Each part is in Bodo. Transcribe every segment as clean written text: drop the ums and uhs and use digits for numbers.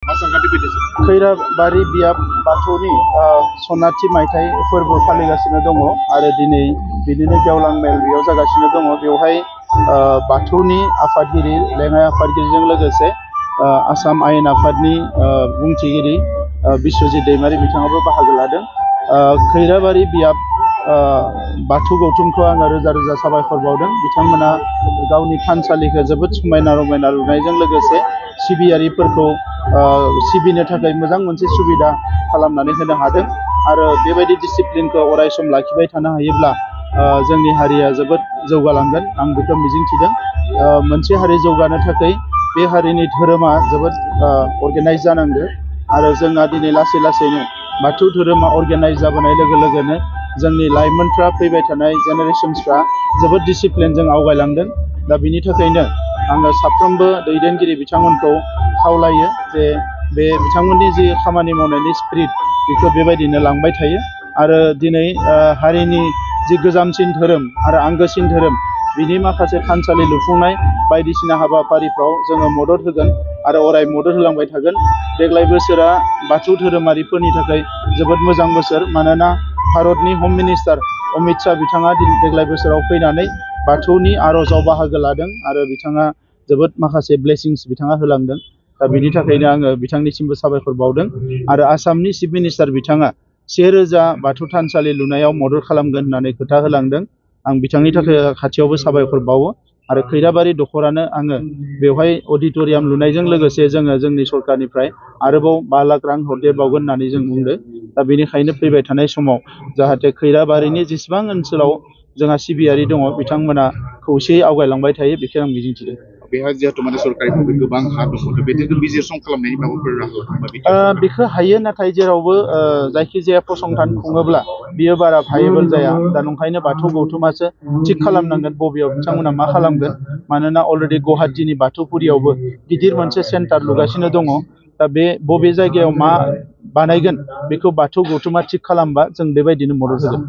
खैराबारि बियाब बाथौनि सनाथि मायथाइ फोरबो फालिगासिनो दङ आरो दिनै बिदिनो गेवलां मेल बेयाव जागासिनो दङ। बेवहाय बाथौनि आफादगिरि लेङाइ आफादगिरिजों लोगोसे आसाम आयेन आफादनि बुंथिगिरि बिश्वजित दैमारि बिथाङाबो बाहागो लादों। खैराबारि बियाब बाथौ गौथुमखौ आङो रोजा रोजा साबायखर बावदों। बिथांमोना गावनि थानसालिखौ जोबोद समायना रमायना लुनायजों लोगोसे सिबियारिफोरखौ सिबिनो थाखाय मोजां मोनसे सुबिदा खालामनानै होनो हादों आरो बेबायदि डिसिप्लिनखौ अराय सम लाखिबाय थानो हायोब्ला जोंनि हारिया जोबोद जौगालांगोन आं बेखौ मिजिंथिदों। मोनसे हारि जौगानो थाखाय बे हारिनि धोरोमा जोबोद अर्गेनाइज जानांगौ आरो जोंना दिनै लासै लासैनो बाथौ धोरोमा अर्गेनाइज जाबोनाय लोगो लोगोनो जोंनि लाइमोनफ्रा फैबाय थानाय जेनेरेशन्सफ्रा जोबोद डिसिप्लिनजों आवगायलांदों। दा बिनि थाखायनो आङो साफ्रोमबो दैदेनगिरि बिथांमोनखौ खावलायो जे बे बिथांमोननि जि खामानि मावनायनि स्पिरिट बेखौ बेबायदिनो लांबाय थायो आरो दिनै हारिनि जि गोजामसिन धोरोम आरो आंगोसिन धोरोम बिनि माखासे थानसालि लुफुंनाय बायदिसिना हाबाफारिफ्राव जोङो मदद होगोन आरो अराय मदद होलांबाय थागोन। देग्लाय बोसोरा बाथौ धोरोमारिफोरनि थाखाय जोबोद मोजां बोसोर, मानोना भारतनि हम मिनिस्टार अमित शाह बिथाङा देग्लाय बोसोराव फैनानै बाथौनि आर'जाव बाहागो लादों आरो बिथाङा जोबोद माखासे ब्लेसिंस बिथाङा होलांदों। दा बिनि थाखायनो आङो बिथांनिसिमबो साबायखर बावदों आरो आसामनि चिफ मिनिस्टार बिथाङा 1000 बाथौ थानसालि लुनायाव मदद खालामगोन होननानै खोथा होलांदों। आं बिथांनि थाखाय खाथियावबो साबायखर बावो आरो खैराबारि दखरानो आङो बेवहाय अडिट'रियाम लुनायजों लोगोसे जोङो जोंनि सरकारनिफ्राय आरोबाव 5 लाख रां हरदेरबावगोन होननानै जों बुंदों। दा बेनिखायनो फैबाय थानाय समाव जाहाथे खैराबारिनि जेसेबां ओनसोलाव जोंहा सिबियारि दङ बिथांमोना खौसेयै आवगायलांबाय थायो बेखौ आं मिजिंथिदों। बेहा जिहेतु माने सरकारि गोबां हा दङ बेखौ बिजिरसं खालामनायनि माबाफोर राहा बेखौ हायो, नाथाय जेरावबो जायखिजाया फसंथान खुङोब्ला बियो बारा भायेबल जाया। दा नंखायनो बाथौ गौथुमासो थिग खालामनांगोन बबेयाव बिथांमोना मा खालामगोन, मानोना अलरेडि गुवाहाटीनि बाथौफुरियावबो गिदिर मोनसे सेन्टार लुगासिनो दङ। दा बे बबे जायगायाव मा बानायगोन बेखौ बाथौ गौथुमा थिग खालामबा जों बेबायदिनो मदद होगोन।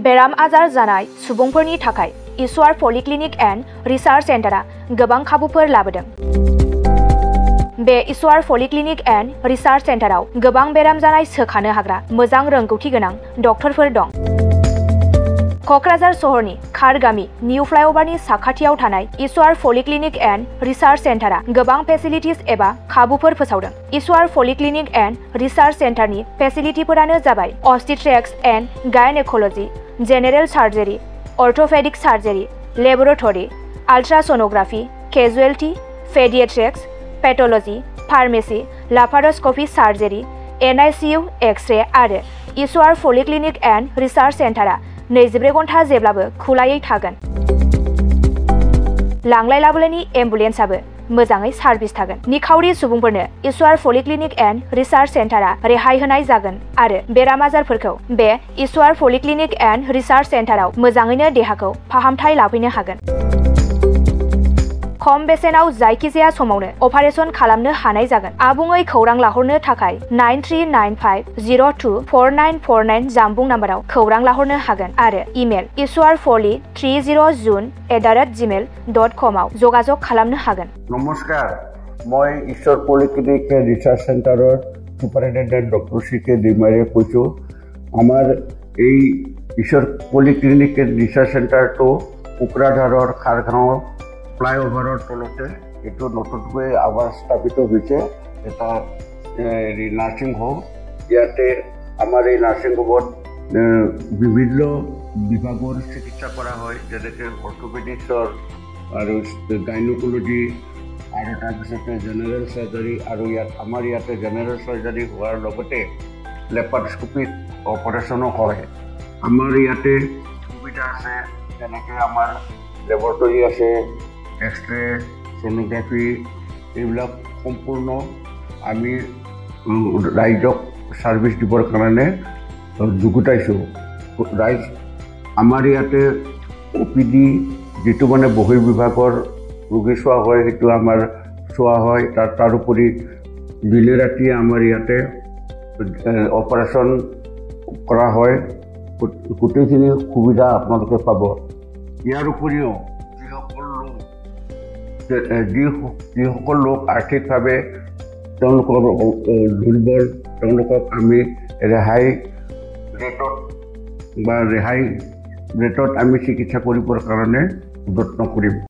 बेराम आजार जानाय सुबुंफोरनि थाखाय ईश्वर पलिक्लिनिक एन्ड रिसार्च सेन्टारा गोबां खाबुफोर लाबोदों। बे ईश्वर पलिक्लिनिक एन्ड रिसार्च सेन्टाराव गोबां बेराम जानाय सोखानो हाग्रा मोजां रोंगौथि गोनां डक्टरफोर दं। क'क्राझार सहरनि खारगामि निउ फ्लाइअभारनि साखाथियाव थानाय ईश्वर पलिक्लिनिक एन्ड रिसार्च सेन्टारा गोबां फेसिलिटिज एबा खाबुफोर फोसावदों। ईश्वर पलिक्लिनिक एन्ड रिसार्च सेन्टारनि फेसिलिटिफोरानो जाबाय obstetrics and gynaecology, general surgery, orthopaedic surgery, laboratory, ultrasonography, casualty, paediatrics, pathology, pharmacy, laparoscopy surgery, NICU, X-ray आरो ईश्वर पलिक्लिनिक एन्ड रिसार्च सेन्टारा 24 घन्टा जेब्लाबो खुलायै थागोन। लांलाय लाबोलायनि एम्बुलेन्सआबो मोजाङै सार्भिस थागोन। निखावरि सुबुंफोरनो ईश्वर पलिक्लिनिक एन्ड रिसार्च सेन्टारा रेहाय होनाय जागोन आरो बेराम आजारफोरखौ बे ईश्वर पलिक्लिनिक एन्ड रिसार्च सेन्टाराव मोजाङैनो देहाखौ फाहामथाय लाफैनो हागोन। खम बेसेनाव जायखिजाया समावनो अपारेशन खालामनो हानाय जागोन। आबुङै खौरां लाहरनो थाखाय 9395024949 जानबुं नाम्बाराव खौरां लाहरनो हागोन आरो इमेल ishwarpoli30@gmail.com आव जगाजग खालामनो हागोन। नमस्कार, मैं ईश्वर पलिक्लिनिक रिसार्च सेन्टारर सुपारिनटेन्डेन्ट डक्टर CK दैमारिये কৈছো। आमार এই ईश्वर पलिक्लिनिक रिसार्च सेन्टारটো কোকৰাঝাৰৰ খাৰগাঁও ফ্লাইঅভাৰৰ তলতে এইটো নতুনকৈ আবাৰ স্থাপিত হৈছে এটা নাৰ্ছিং হোম। ইয়াতে আমাৰ এই নাৰ্ছিং হোমত বিভিন্ন বিভাগৰ চিকিৎসা কৰা হয়, যেনেকৈ অৰ্থ'পেডিক্সৰ আৰু গাইনক'লজি আৰু তাৰপিছতে জেনেৰেল চাৰ্জাৰী, আৰু আমাৰ ইয়াতে জেনেৰেল চাৰ্জাৰী হোৱাৰ লগতে লেপাৰোস্কোপিক অপাৰেশ্যনো হয়। আমাৰ ইয়াতে সুবিধা আছে, যেনেকৈ আমাৰ লেবৰেটৰী আছে, এক্স-ৰে, ছ'নোগ্ৰাফি, এইবিলাক সম্পূৰ্ণ আমি ৰাইজক ছাৰ্ভিচ দিবৰ কাৰণে যুগুতাইছোঁ। ৰাইজ আমাৰ ইয়াতে OPD যিটো মানে বহিৰ্বিভাগৰ ৰোগী চোৱা হয় সেইটো আমাৰ চোৱা হয়। তাৰোপৰি দিনে ৰাতিয়ে আমাৰ ইয়াতে অপাৰেশ্যন কৰা হয়। গোটেইখিনি সুবিধা আপোনালোকে পাব। ইয়াৰ উপৰিও যিসকল লোক আৰ্থিকভাৱে তেওঁলোকৰ দুৰ্বল তেওঁলোকক আমি ৰেহাই ৰেটত আমি চিকিৎসা কৰিবৰ কাৰণে যত্ন কৰিম।